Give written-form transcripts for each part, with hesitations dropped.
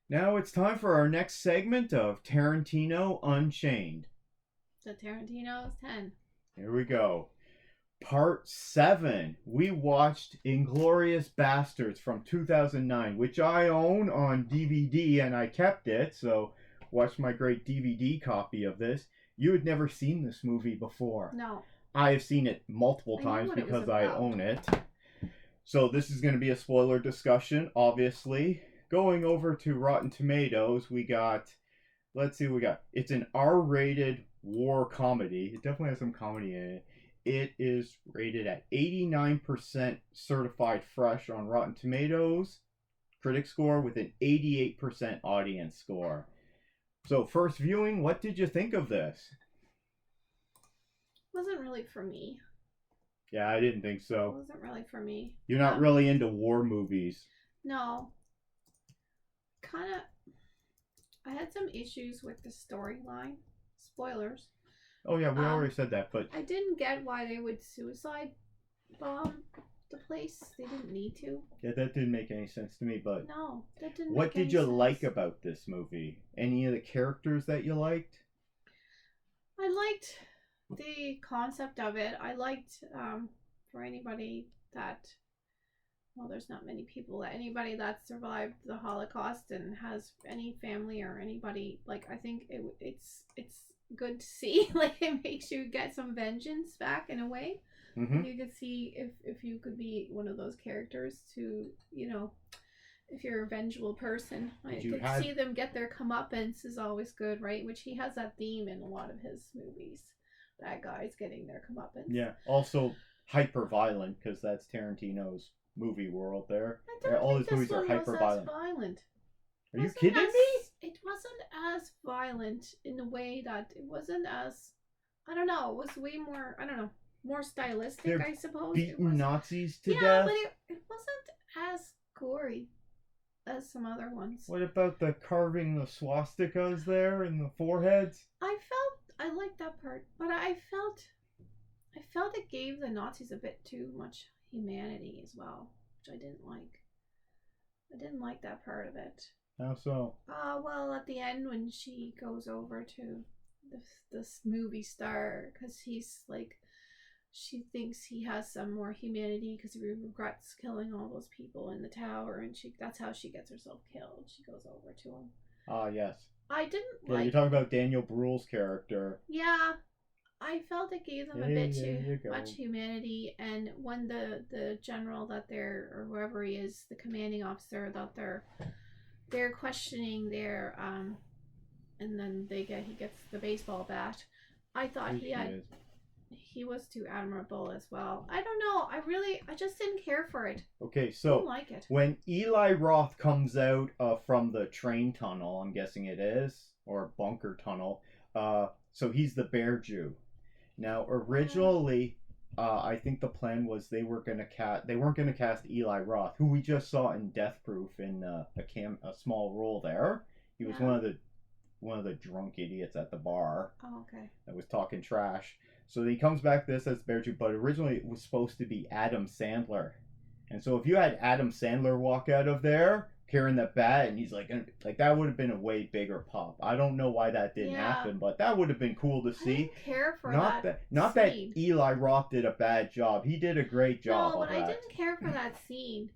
Now it's time for our next segment of Tarantino Unchained. The Tarantino's 10. Here we go. Part 7. We watched Inglorious Basterds from 2009, which I own on DVD and I kept it, so watch my great DVD copy of this. You had never seen this movie before. No. I have seen it multiple times because I own it. So this is going to be a spoiler discussion, obviously. Going over to Rotten Tomatoes, we got, let's see what we got. It's an R-rated war comedy. It definitely has some comedy in it. It is rated at 89% certified fresh on Rotten Tomatoes critic score with an 88% audience score. So first viewing, what did you think of this? Wasn't really for me. Yeah, I didn't think so. It wasn't really for me. You're not really into war movies. No. I had some issues with the storyline. Spoilers. Oh yeah, we already said that, but I didn't get why they would suicide bomb the place. They didn't need to. Yeah, that didn't make any sense to me, but no, that didn't what make any did you sense. like about this movie? Any of the characters that you liked? I liked the concept of it. I liked for anybody that, well, there's not many people, anybody that survived the Holocaust and has any family or anybody, like, I think it's good to see. Like, it makes you get some vengeance back in a way. Mm-hmm. You could see if you could be one of those characters to, if you're a vengeful person, I could see them get their comeuppance is always good, right? Which he has that theme in a lot of his movies. That guy's getting their comeuppance. Yeah. Also, hyper violent, because that's Tarantino's movie world. There, all his movies are hyper violent. Are you kidding me? It wasn't as violent in the way that it wasn't as, I don't know. It was way more. I don't know. More stylistic, I suppose. Beating Nazis to death. Yeah, but it wasn't as gory as some other ones. What about the carving the swastikas there in the foreheads? I liked that part, but I felt it gave the Nazis a bit too much humanity as well, which I didn't like. I didn't like that part of it. How so? Well, at the end when she goes over to this movie star, because he's like, she thinks he has some more humanity because he regrets killing all those people in the tower, and that's how she gets herself killed. She goes over to him. Ah, yes. I didn't like... you're talking about Daniel Bruhl's character. Yeah. I felt it gave them a bit too much humanity, and when the general that they're, or whoever he is, the commanding officer that they're questioning their and then he gets the baseball bat. I thought he was too admirable as well. I don't know. I just didn't care for it. Okay, so I didn't like it. When Eli Roth comes out from the train tunnel, I'm guessing it is, or bunker tunnel, so he's the Bear Jew. Now, originally, I think the plan was they weren't going to cast Eli Roth, who we just saw in Death Proof in a small role there. He was one of the drunk idiots at the bar. Oh, okay. That was talking trash. So he comes back this as Bear Jew, but originally it was supposed to be Adam Sandler. And so if you had Adam Sandler walk out of there carrying the bat, and he's like that would have been a way bigger pop. I don't know why that didn't happen, but that would have been cool to see. I didn't care for Not that Eli Roth did a bad job. He did a great job. No, but I didn't care for that scene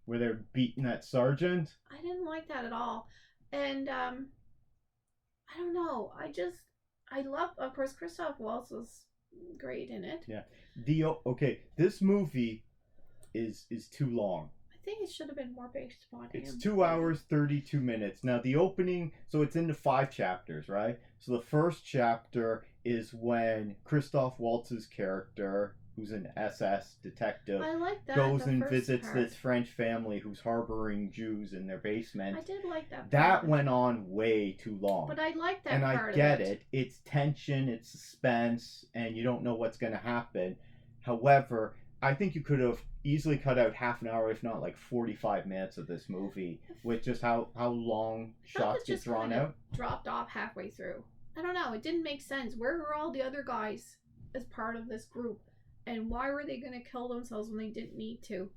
where they're beating that sergeant. I didn't like that at all, and I don't know. I love, of course, Christoph Waltz was great in it. Yeah. This movie is too long. I think it should have been more based upon him. It's 2 hours, 32 minutes. Now, the opening, so it's into 5 chapters, right? So the first chapter is when Christoph Waltz's character, who's an SS detective, goes and visits this French family who's harboring Jews in their basement. I did like that part. That went on way too long. But I like that part of it. And I get it. It's tension, it's suspense, and you don't know what's going to happen. However, I think you could have easily cut out half an hour, if not like 45 minutes of this movie, with just how long shots get drawn out. Dropped off halfway through. I don't know. It didn't make sense. Where were all the other guys as part of this group? And why were they going to kill themselves when they didn't need to?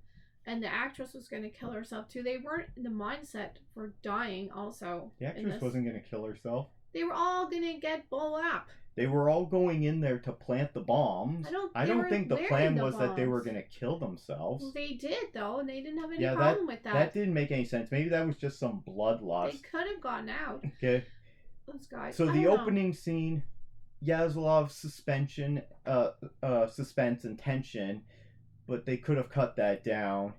and the actress was going to kill herself too. They weren't in the mindset for dying. Also, the actress wasn't going to kill herself. They were all going to get blown up. They were all going in there to plant the bombs. I don't think the plan was that they were going to kill themselves. Well, they did, though, and they didn't have any problem with that. That didn't make any sense. Maybe that was just some bloodlust. They could have gotten out. Okay. Those guys. So the opening scene, there's a lot of suspense and tension, but they could have cut that down.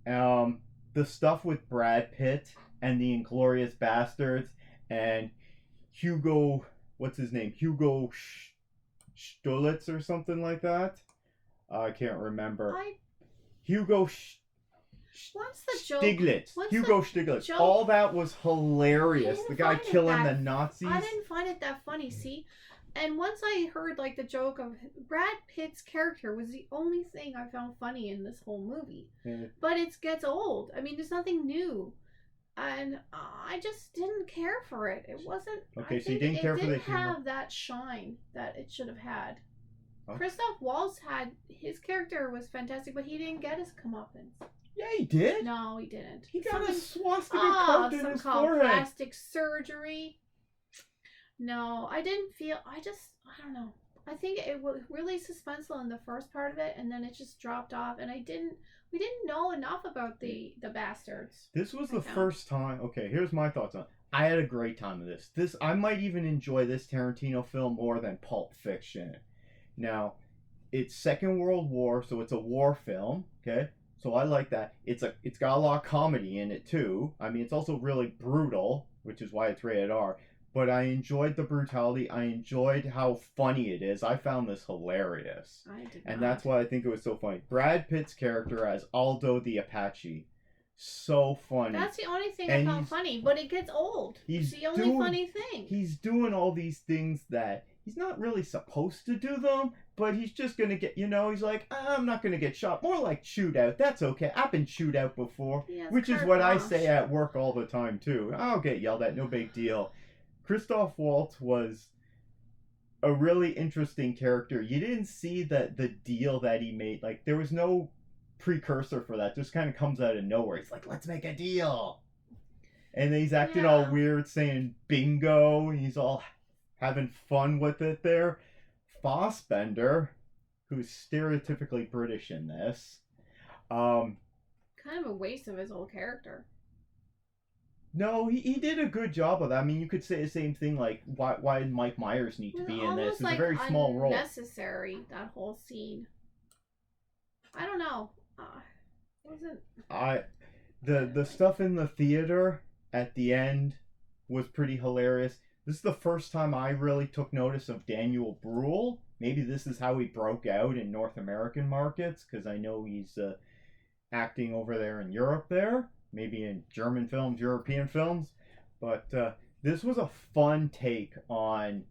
The stuff with Brad Pitt and the Inglorious Basterds and Hugo... What's his name? Hugo Stulitz or something like that? I can't remember. Hugo Stiglitz. Hugo Stiglitz. All that was hilarious. The guy killing the Nazis. I didn't find it that funny, see? And once I heard like the joke of Brad Pitt's character was the only thing I found funny in this whole movie. Yeah. But it gets old. I mean, there's nothing new. And I just didn't care for it. It wasn't. Okay, so you didn't care for the humor. It didn't have that shine that it should have had. Oh. Christoph Waltz his character was fantastic, but he didn't get his comeuppance. Yeah, he did. No, he didn't. He got a swastika carved in his forehead. Plastic surgery. No, I didn't feel. I don't know. I think it was really suspenseful in the first part of it, and then it just dropped off. And we didn't know enough about the Basterds. This was the first time. Okay, here's my thoughts on it. I had a great time with this. I might even enjoy this Tarantino film more than Pulp Fiction. Now, it's Second World War, so it's a war film. Okay, so I like that. It's got a lot of comedy in it too. I mean, it's also really brutal, which is why it's rated R. But I enjoyed the brutality. I enjoyed how funny it is. I found this hilarious. I did not. And that's why I think it was so funny. Brad Pitt's character as Aldo the Apache. So funny. That's the only thing I found funny, but it gets old. It's the only funny thing. He's doing all these things that he's not really supposed to do them, but he's just going to get, he's like, I'm not going to get shot. More like shoot out. That's okay. I've been shoot out before. Yeah, which is what I say at work all the time, too. I'll get yelled at. No big deal. Christoph Waltz was a really interesting character. You didn't see the deal that he made. Like, there was no precursor for that. Just kind of comes out of nowhere. He's like, let's make a deal. And then he's acting all weird, saying bingo. And he's all having fun with it there. Fassbender, who's stereotypically British in this. Kind of a waste of his whole character. No, he did a good job of that. I mean, you could say the same thing, like, why did Mike Myers need to be in this? It's like a very small role. Unnecessary, that whole scene. I don't know. Wasn't... The stuff in the theater at the end was pretty hilarious. This is the first time I really took notice of Daniel Bruhl. Maybe this is how he broke out in North American markets, because I know he's acting over there in Europe there. Maybe in German films, European films. But this was a fun take on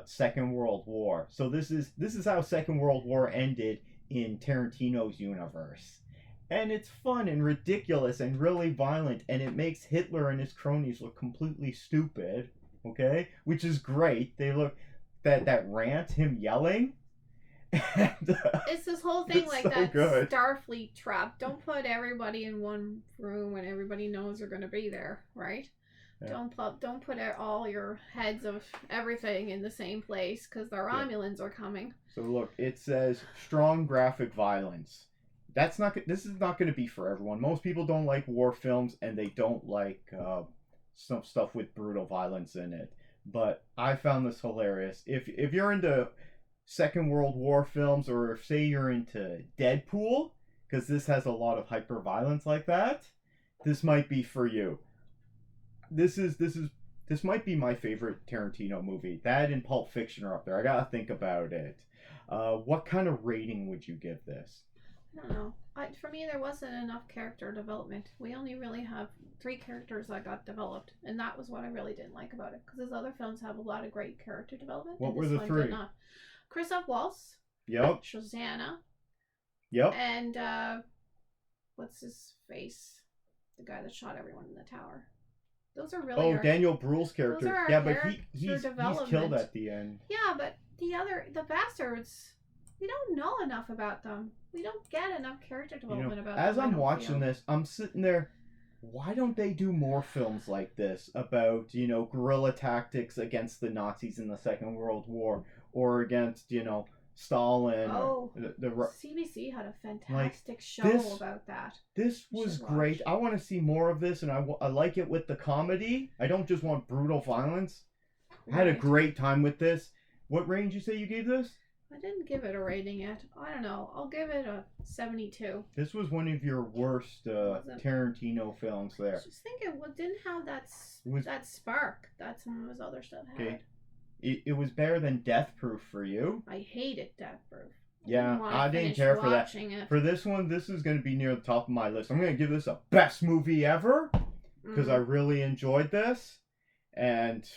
Second World War. So this is how Second World War ended in Tarantino's universe. And it's fun and ridiculous and really violent, and it makes Hitler and his cronies look completely stupid, okay? Which is great. They look, that rant, him yelling, and, it's this whole thing like so that good. Starfleet trap. Don't put everybody in one room when everybody knows they're going to be there, right? Yeah. Don't put all your heads of everything in the same place, because the Romulans are coming. So look, it says strong graphic violence. This is not going to be for everyone. Most people don't like war films, and they don't like some stuff with brutal violence in it. But I found this hilarious. If you're into Second World War films, or if, say, you're into Deadpool, because this has a lot of hyper violence like that, this might be for you. This might be my favorite Tarantino movie. That and Pulp Fiction are up there. I gotta think about it. What kind of rating would you give this? I don't know. For me, there wasn't enough character development. We only really have 3 characters that got developed, and that was what I really didn't like about it, because his other films have a lot of great character development. What were the 3? Christoph Waltz. Yep. Shosanna. Yep. And what's his face? The guy that shot everyone in the tower. Those are really Daniel Bruhl's character. Yeah, but he's killed at the end. Yeah, but the Basterds, we don't know enough about them. we don't get enough character development about as them, I'm watching this, I'm sitting there, why don't they do more films like this about, guerrilla tactics against the Nazis in the Second World War, or against, Stalin? Oh, the CBC had a fantastic show about that. This was great. I want to see more of this, and I like it with the comedy. I don't just want brutal violence. I had a great time with this. What range you say you gave this? I didn't give it a rating yet. I don't know. I'll give it a 72. This was one of your worst Tarantino films there. I was just thinking, didn't have that spark that some of his other stuff had. Okay. It was better than Death Proof for you. I hated Death Proof. Yeah, I didn't care for that. For this one, this is going to be near the top of my list. I'm going to give this a best movie ever because I really enjoyed this. And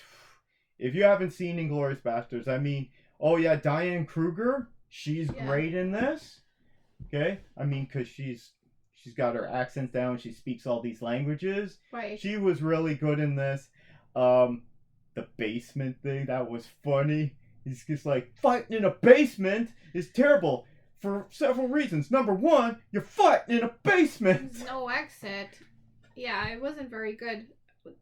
if you haven't seen Inglorious Basterds, I mean, oh yeah, Diane Kruger, she's great in this. Okay, I mean, because she's got her accents down, she speaks all these languages. Right. She was really good in this. The basement thing, that was funny. He's just like, fighting in a basement is terrible for several reasons. Number one, you're fighting in a basement. There's no exit. Yeah, it wasn't very good.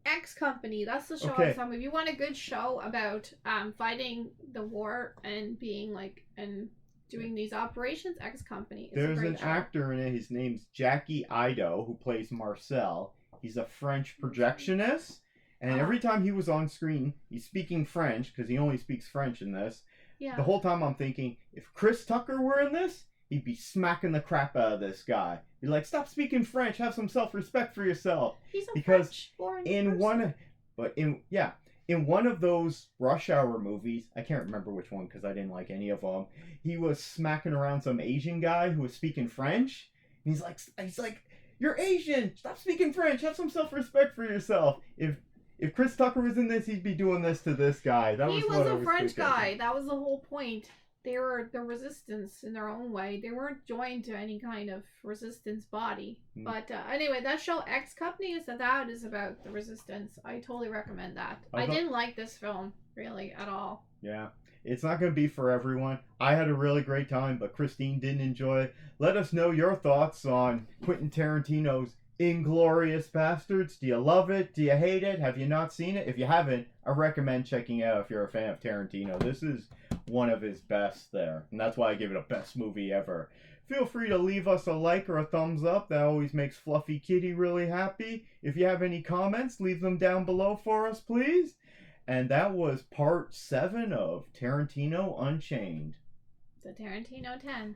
X Company, that's the show I was talking about. If you want a good show about fighting the war and being and doing these operations, X Company is There's a great an show. actor in it, his name's Jackie Ido, who plays Marcel. He's a French projectionist. And every time he was on screen, he's speaking French, because he only speaks French in this. Yeah. The whole time I'm thinking, if Chris Tucker were in this, he'd be smacking the crap out of this guy. He'd be like, stop speaking French, have some self-respect for yourself. He's a French-born person. In one of those Rush Hour movies, I can't remember which one because I didn't like any of them, he was smacking around some Asian guy who was speaking French. And he's like, you're Asian, stop speaking French, have some self-respect for yourself. If Chris Tucker was in this, he'd be doing this to this guy. He was a French guy. That was the whole point. They were the resistance in their own way. They weren't joined to any kind of resistance body. But anyway, that show X Company is about the resistance. I totally recommend that. I didn't like this film, really, at all. Yeah. It's not going to be for everyone. I had a really great time, but Christine didn't enjoy it. Let us know your thoughts on Quentin Tarantino's Inglorious Basterds. Do you love it? Do you hate it? Have you not seen it? If you haven't, I recommend checking it out if you're a fan of Tarantino. This is one of his best there, and that's why I give it a best movie ever. Feel free to leave us a like or a thumbs up. That always makes Fluffy Kitty really happy. If you have any comments, leave them down below for us, please. And that was part 7 of Tarantino Unchained. The Tarantino 10.